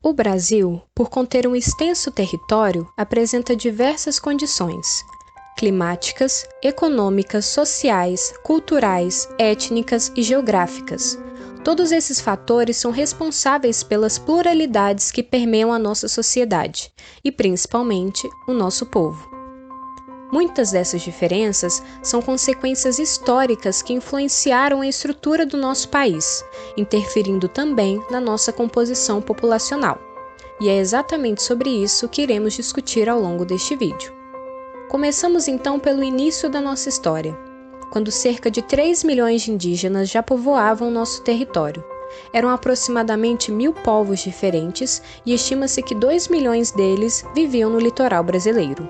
O Brasil, por conter um extenso território, apresenta diversas condições climáticas, econômicas, sociais, culturais, étnicas e geográficas. Todos esses fatores são responsáveis pelas pluralidades que permeiam a nossa sociedade e, principalmente, o nosso povo. Muitas dessas diferenças são consequências históricas que influenciaram a estrutura do nosso país, interferindo também na nossa composição populacional. E é exatamente sobre isso que iremos discutir ao longo deste vídeo. Começamos então pelo início da nossa história, quando cerca de 3 milhões de indígenas já povoavam nosso território. Eram aproximadamente 1.000 povos diferentes e estima-se que 2 milhões deles viviam no litoral brasileiro.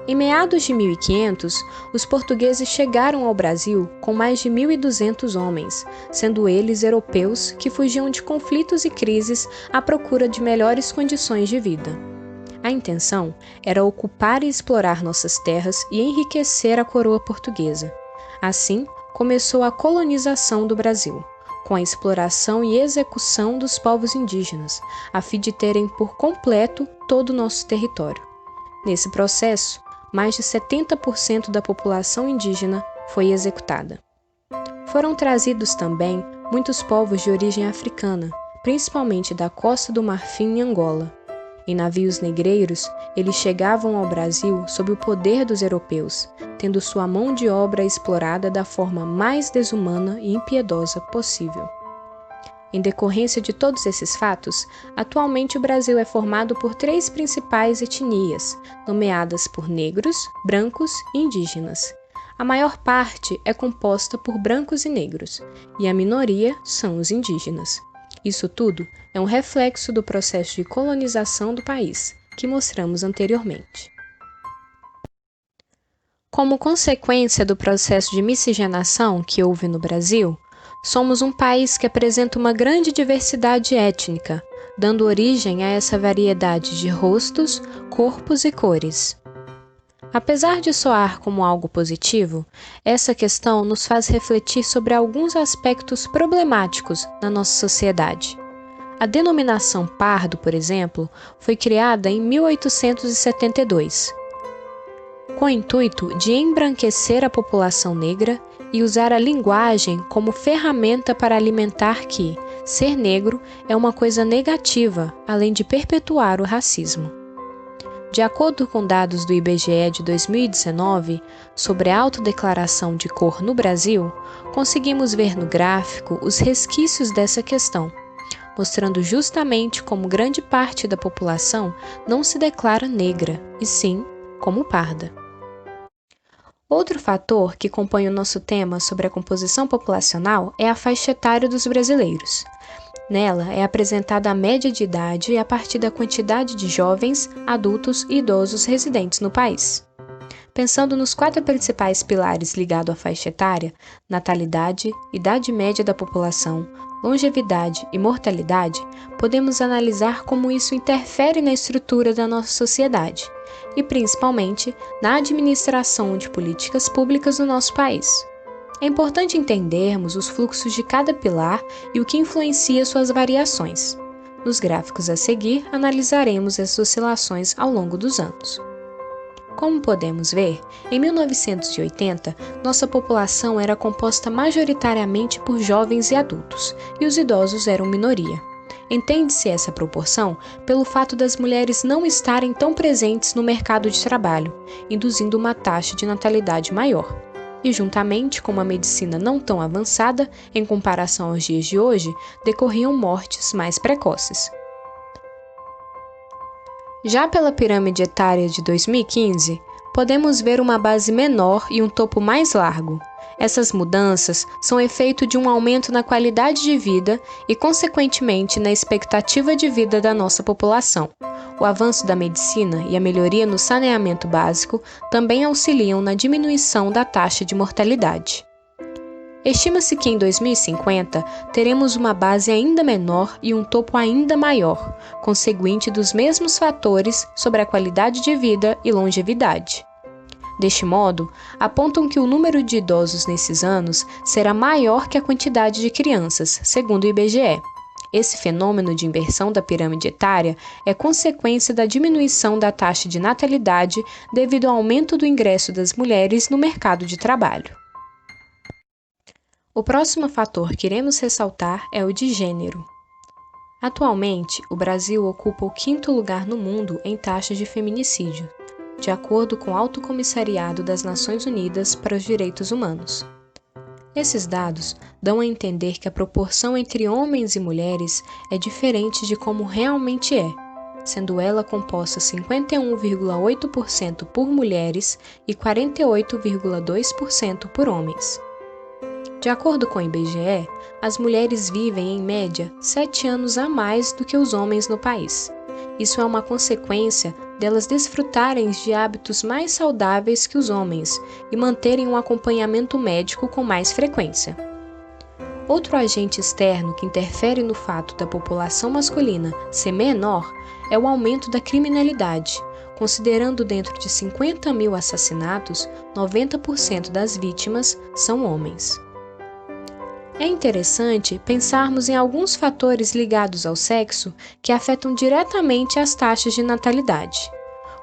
Em meados de 1500, os portugueses chegaram ao Brasil com mais de 1.200 homens, sendo eles europeus que fugiam de conflitos e crises à procura de melhores condições de vida. A intenção era ocupar e explorar nossas terras e enriquecer a coroa portuguesa. Assim, começou a colonização do Brasil, com a exploração e execução dos povos indígenas, a fim de terem por completo todo o nosso território. Nesse processo, mais de 70% da população indígena foi executada. Foram trazidos também muitos povos de origem africana, principalmente da Costa do Marfim e Angola. Em navios negreiros, eles chegavam ao Brasil sob o poder dos europeus, tendo sua mão de obra explorada da forma mais desumana e impiedosa possível. Em decorrência de todos esses fatos, atualmente o Brasil é formado por 3 principais etnias, nomeadas por negros, brancos e indígenas. A maior parte é composta por brancos e negros, e a minoria são os indígenas. Isso tudo é um reflexo do processo de colonização do país, que mostramos anteriormente. Como consequência do processo de miscigenação que houve no Brasil, somos um país que apresenta uma grande diversidade étnica, dando origem a essa variedade de rostos, corpos e cores. Apesar de soar como algo positivo, essa questão nos faz refletir sobre alguns aspectos problemáticos na nossa sociedade. A denominação pardo, por exemplo, foi criada em 1872, com o intuito de embranquecer a população negra e usar a linguagem como ferramenta para alimentar que ser negro é uma coisa negativa, além de perpetuar o racismo. De acordo com dados do IBGE de 2019 sobre a autodeclaração de cor no Brasil, conseguimos ver no gráfico os resquícios dessa questão, mostrando justamente como grande parte da população não se declara negra, e sim como parda. Outro fator que compõe o nosso tema sobre a composição populacional é a faixa etária dos brasileiros. Nela é apresentada a média de idade a partir da quantidade de jovens, adultos e idosos residentes no país. Pensando nos 4 principais pilares ligados à faixa etária, natalidade, idade média da população, longevidade e mortalidade, podemos analisar como isso interfere na estrutura da nossa sociedade e, principalmente, na administração de políticas públicas no nosso país. É importante entendermos os fluxos de cada pilar e o que influencia suas variações. Nos gráficos a seguir, analisaremos as oscilações ao longo dos anos. Como podemos ver, em 1980, nossa população era composta majoritariamente por jovens e adultos, e os idosos eram minoria. Entende-se essa proporção pelo fato das mulheres não estarem tão presentes no mercado de trabalho, induzindo uma taxa de natalidade maior. E juntamente com uma medicina não tão avançada, em comparação aos dias de hoje, decorriam mortes mais precoces. Já pela pirâmide etária de 2015, podemos ver uma base menor e um topo mais largo. Essas mudanças são efeito de um aumento na qualidade de vida e, consequentemente, na expectativa de vida da nossa população. O avanço da medicina e a melhoria no saneamento básico também auxiliam na diminuição da taxa de mortalidade. Estima-se que em 2050 teremos uma base ainda menor e um topo ainda maior, conseguinte dos mesmos fatores sobre a qualidade de vida e longevidade. Deste modo, apontam que o número de idosos nesses anos será maior que a quantidade de crianças, segundo o IBGE. Esse fenômeno de inversão da pirâmide etária é consequência da diminuição da taxa de natalidade devido ao aumento do ingresso das mulheres no mercado de trabalho. O próximo fator que iremos ressaltar é o de gênero. Atualmente, o Brasil ocupa o 5º lugar no mundo em taxas de feminicídio, de acordo com o Alto Comissariado das Nações Unidas para os Direitos Humanos. Esses dados dão a entender que a proporção entre homens e mulheres é diferente de como realmente é, sendo ela composta 51,8% por mulheres e 48,2% por homens. De acordo com o IBGE, as mulheres vivem, em média, 7 anos a mais do que os homens no país. Isso é uma consequência delas desfrutarem de hábitos mais saudáveis que os homens e manterem um acompanhamento médico com mais frequência. Outro agente externo que interfere no fato da população masculina ser menor é o aumento da criminalidade, considerando dentro de 50 mil assassinatos, 90% das vítimas são homens. É interessante pensarmos em alguns fatores ligados ao sexo que afetam diretamente as taxas de natalidade.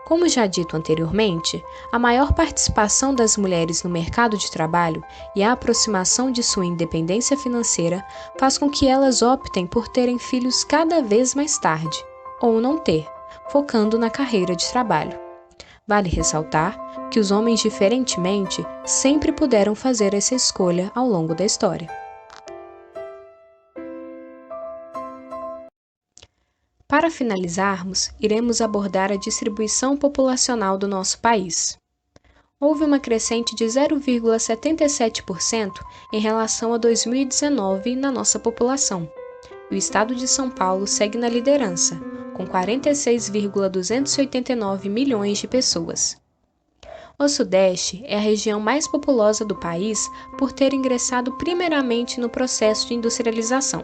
Como já dito anteriormente, a maior participação das mulheres no mercado de trabalho e a aproximação de sua independência financeira faz com que elas optem por terem filhos cada vez mais tarde, ou não ter, focando na carreira de trabalho. Vale ressaltar que os homens, diferentemente, sempre puderam fazer essa escolha ao longo da história. Para finalizarmos, iremos abordar a distribuição populacional do nosso país. Houve uma crescente de 0,77% em relação a 2019 na nossa população. E o estado de São Paulo segue na liderança, com 46,289 milhões de pessoas. O Sudeste é a região mais populosa do país por ter ingressado primeiramente no processo de industrialização.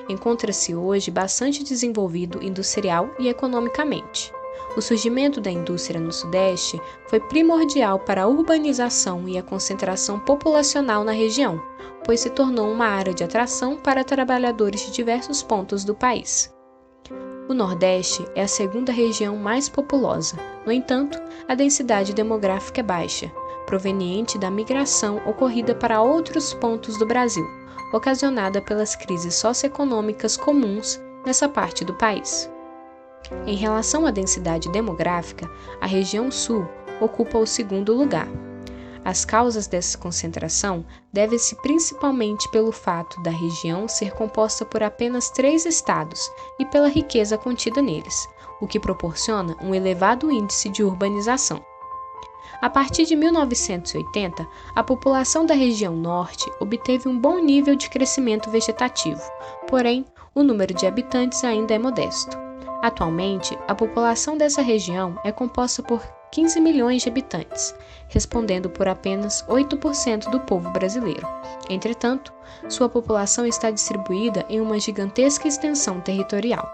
Encontra-se hoje bastante desenvolvido industrial e economicamente. O surgimento da indústria no Sudeste foi primordial para a urbanização e a concentração populacional na região, pois se tornou uma área de atração para trabalhadores de diversos pontos do país. O Nordeste é a segunda região mais populosa, no entanto, a densidade demográfica é baixa, proveniente da migração ocorrida para outros pontos do Brasil, ocasionada pelas crises socioeconômicas comuns nessa parte do país. Em relação à densidade demográfica, a região sul ocupa o 2º lugar. As causas dessa concentração devem-se principalmente pelo fato da região ser composta por apenas 3 estados e pela riqueza contida neles, o que proporciona um elevado índice de urbanização. A partir de 1980, a população da região norte obteve um bom nível de crescimento vegetativo, porém, o número de habitantes ainda é modesto. Atualmente, a população dessa região é composta por 15 milhões de habitantes, respondendo por apenas 8% do povo brasileiro. Entretanto, sua população está distribuída em uma gigantesca extensão territorial.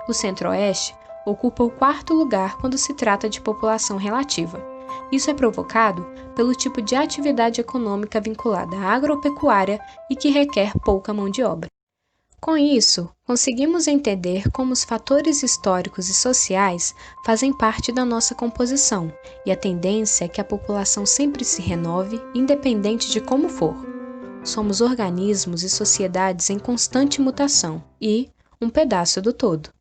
O Centro-Oeste ocupa o 4º lugar quando se trata de população relativa. Isso é provocado pelo tipo de atividade econômica vinculada à agropecuária e que requer pouca mão de obra. Com isso, conseguimos entender como os fatores históricos e sociais fazem parte da nossa composição, e a tendência é que a população sempre se renove, independente de como for. Somos organismos e sociedades em constante mutação e um pedaço do todo.